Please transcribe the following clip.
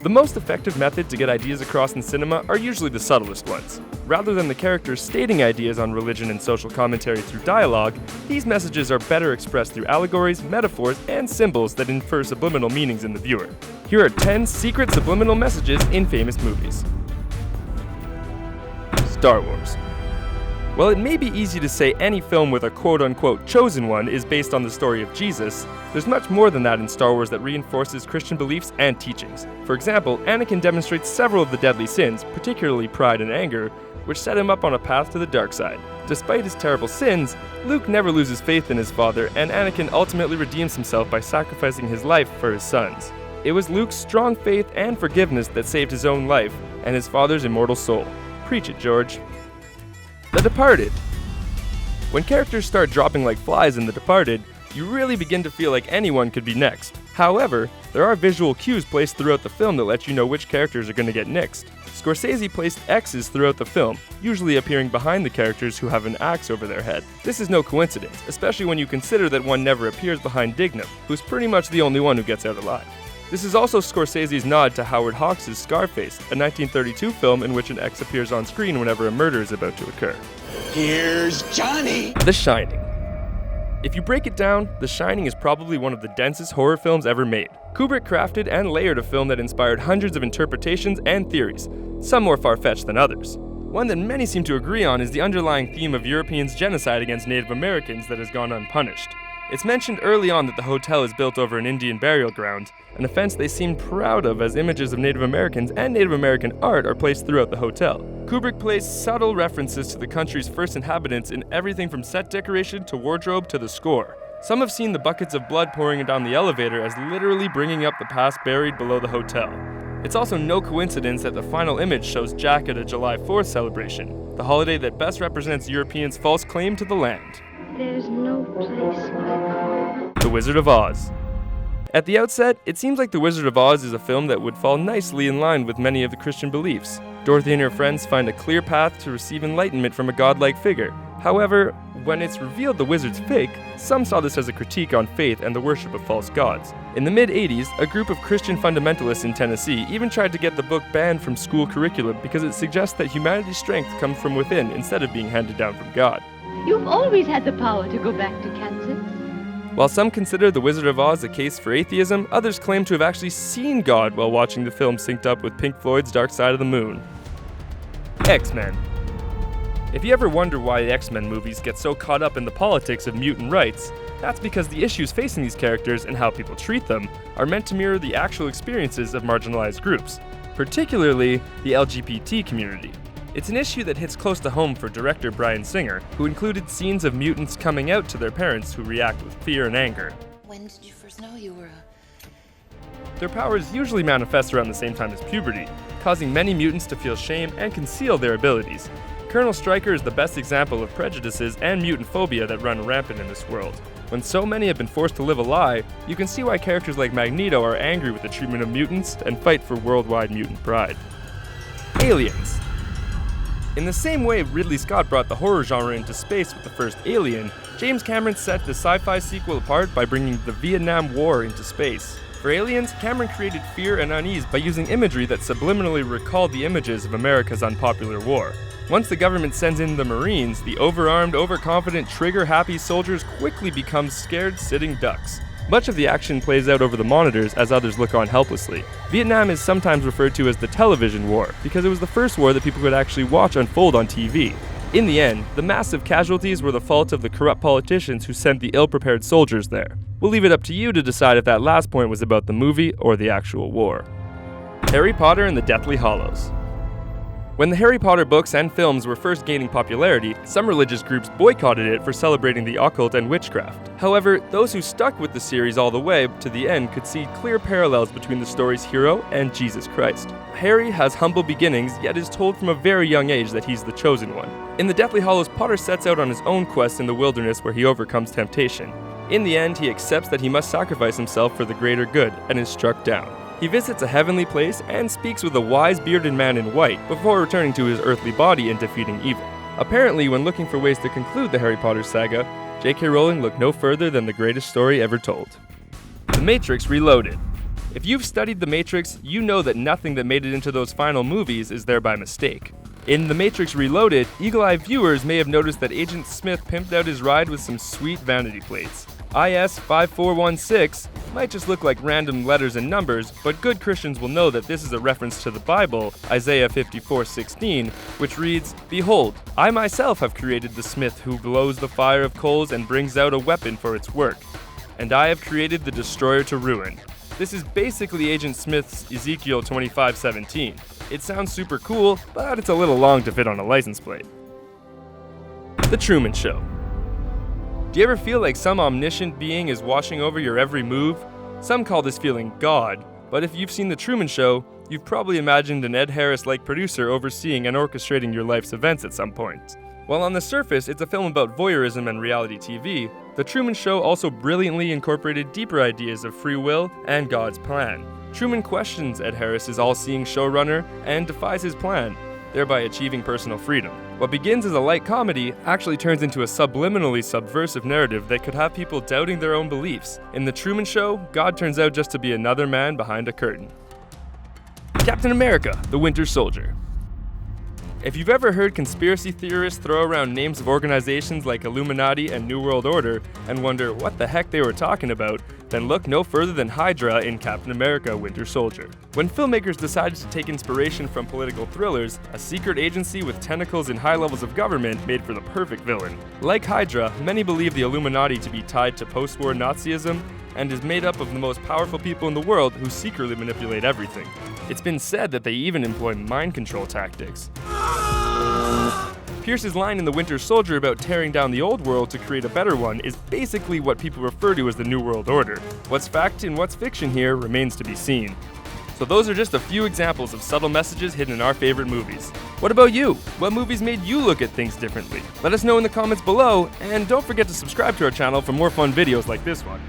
The most effective method to get ideas across in cinema are usually the subtlest ones. Rather than the characters stating ideas on religion and social commentary through dialogue, these messages are better expressed through allegories, metaphors, and symbols that infer subliminal meanings in the viewer. Here are 10 secret subliminal messages in famous movies. Star Wars. While it may be easy to say any film with a quote-unquote chosen one is based on the story of Jesus, there's much more than that in Star Wars that reinforces Christian beliefs and teachings. For example, Anakin demonstrates several of the deadly sins, particularly pride and anger, which set him up on a path to the dark side. Despite his terrible sins, Luke never loses faith in his father, and Anakin ultimately redeems himself by sacrificing his life for his sons. It was Luke's strong faith and forgiveness that saved his own life and his father's immortal soul. Preach it, George. The Departed. When characters start dropping like flies in The Departed, you really begin to feel like anyone could be next. However, there are visual cues placed throughout the film that let you know which characters are going to get nixed. Scorsese placed X's throughout the film, usually appearing behind the characters who have an axe over their head. This is no coincidence, especially when you consider that one never appears behind Dignam, who's pretty much the only one who gets out alive. This is also Scorsese's nod to Howard Hawks' Scarface, a 1932 film in which an X appears on screen whenever a murder is about to occur. Here's Johnny! The Shining. If you break it down, The Shining is probably one of the densest horror films ever made. Kubrick crafted and layered a film that inspired hundreds of interpretations and theories, some more far-fetched than others. One that many seem to agree on is the underlying theme of Europeans' genocide against Native Americans that has gone unpunished. It's mentioned early on that the hotel is built over an Indian burial ground, an offense they seem proud of as images of Native Americans and Native American art are placed throughout the hotel. Kubrick placed subtle references to the country's first inhabitants in everything from set decoration to wardrobe to the score. Some have seen the buckets of blood pouring down the elevator as literally bringing up the past buried below the hotel. It's also no coincidence that the final image shows Jack at a July 4th celebration, the holiday that best represents Europeans' false claim to the land. There's no place like home. The Wizard of Oz. At the outset, it seems like The Wizard of Oz is a film that would fall nicely in line with many of the Christian beliefs. Dorothy and her friends find a clear path to receive enlightenment from a godlike figure. However, when it's revealed the wizard's fake, some saw this as a critique on faith and the worship of false gods. In the mid-80s, a group of Christian fundamentalists in Tennessee even tried to get the book banned from school curriculum because it suggests that humanity's strength comes from within instead of being handed down from God. You've always had the power to go back to Kansas. While some consider The Wizard of Oz a case for atheism, others claim to have actually seen God while watching the film synced up with Pink Floyd's Dark Side of the Moon. X-Men. If you ever wonder why the X-Men movies get so caught up in the politics of mutant rights, that's because the issues facing these characters and how people treat them are meant to mirror the actual experiences of marginalized groups, particularly the LGBT community. It's an issue that hits close to home for director Bryan Singer, who included scenes of mutants coming out to their parents who react with fear and anger. When did you first know you were a... Their powers usually manifest around the same time as puberty, causing many mutants to feel shame and conceal their abilities. Colonel Stryker is the best example of prejudices and mutant phobia that run rampant in this world. When so many have been forced to live a lie, you can see why characters like Magneto are angry with the treatment of mutants and fight for worldwide mutant pride. Aliens. In the same way Ridley Scott brought the horror genre into space with the first Alien, James Cameron set the sci-fi sequel apart by bringing the Vietnam War into space. For Aliens, Cameron created fear and unease by using imagery that subliminally recalled the images of America's unpopular war. Once the government sends in the Marines, the overarmed, overconfident, trigger-happy soldiers quickly become scared sitting ducks. Much of the action plays out over the monitors as others look on helplessly. Vietnam is sometimes referred to as the television war because it was the first war that people could actually watch unfold on TV. In the end, the massive casualties were the fault of the corrupt politicians who sent the ill-prepared soldiers there. We'll leave it up to you to decide if that last point was about the movie or the actual war. Harry Potter and the Deathly Hallows. When the Harry Potter books and films were first gaining popularity, some religious groups boycotted it for celebrating the occult and witchcraft. However, those who stuck with the series all the way to the end could see clear parallels between the story's hero and Jesus Christ. Harry has humble beginnings, yet is told from a very young age that he's the chosen one. In the Deathly Hallows, Potter sets out on his own quest in the wilderness where he overcomes temptation. In the end, he accepts that he must sacrifice himself for the greater good and is struck down. He visits a heavenly place and speaks with a wise bearded man in white before returning to his earthly body and defeating evil. Apparently, when looking for ways to conclude the Harry Potter saga, J.K. Rowling looked no further than the greatest story ever told. The Matrix Reloaded. If you've studied The Matrix, you know that nothing that made it into those final movies is there by mistake. In The Matrix Reloaded, eagle-eyed viewers may have noticed that Agent Smith pimped out his ride with some sweet vanity plates. IS-5416 might just look like random letters and numbers, but good Christians will know that this is a reference to the Bible, Isaiah 54:16, which reads, "Behold, I myself have created the smith who blows the fire of coals and brings out a weapon for its work. And I have created the destroyer to ruin." This is basically Agent Smith's Ezekiel 25:17. It sounds super cool, but it's a little long to fit on a license plate. The Truman Show. Do you ever feel like some omniscient being is watching over your every move? Some call this feeling God, but if you've seen The Truman Show, you've probably imagined an Ed Harris-like producer overseeing and orchestrating your life's events at some point. While on the surface it's a film about voyeurism and reality TV, The Truman Show also brilliantly incorporated deeper ideas of free will and God's plan. Truman questions Ed Harris' all-seeing showrunner and defies his plan, thereby achieving personal freedom. What begins as a light comedy actually turns into a subliminally subversive narrative that could have people doubting their own beliefs. In The Truman Show, God turns out just to be another man behind a curtain. Captain America, the Winter Soldier. If you've ever heard conspiracy theorists throw around names of organizations like Illuminati and New World Order and wonder what the heck they were talking about, then look no further than Hydra in Captain America: Winter Soldier. When filmmakers decided to take inspiration from political thrillers, a secret agency with tentacles in high levels of government made for the perfect villain. Like Hydra, many believe the Illuminati to be tied to post-war Nazism and is made up of the most powerful people in the world who secretly manipulate everything. It's been said that they even employ mind control tactics. Pierce's line in The Winter Soldier about tearing down the old world to create a better one is basically what people refer to as the New World Order. What's fact and what's fiction here remains to be seen. So those are just a few examples of subtle messages hidden in our favorite movies. What about you? What movies made you look at things differently? Let us know in the comments below, and don't forget to subscribe to our channel for more fun videos like this one.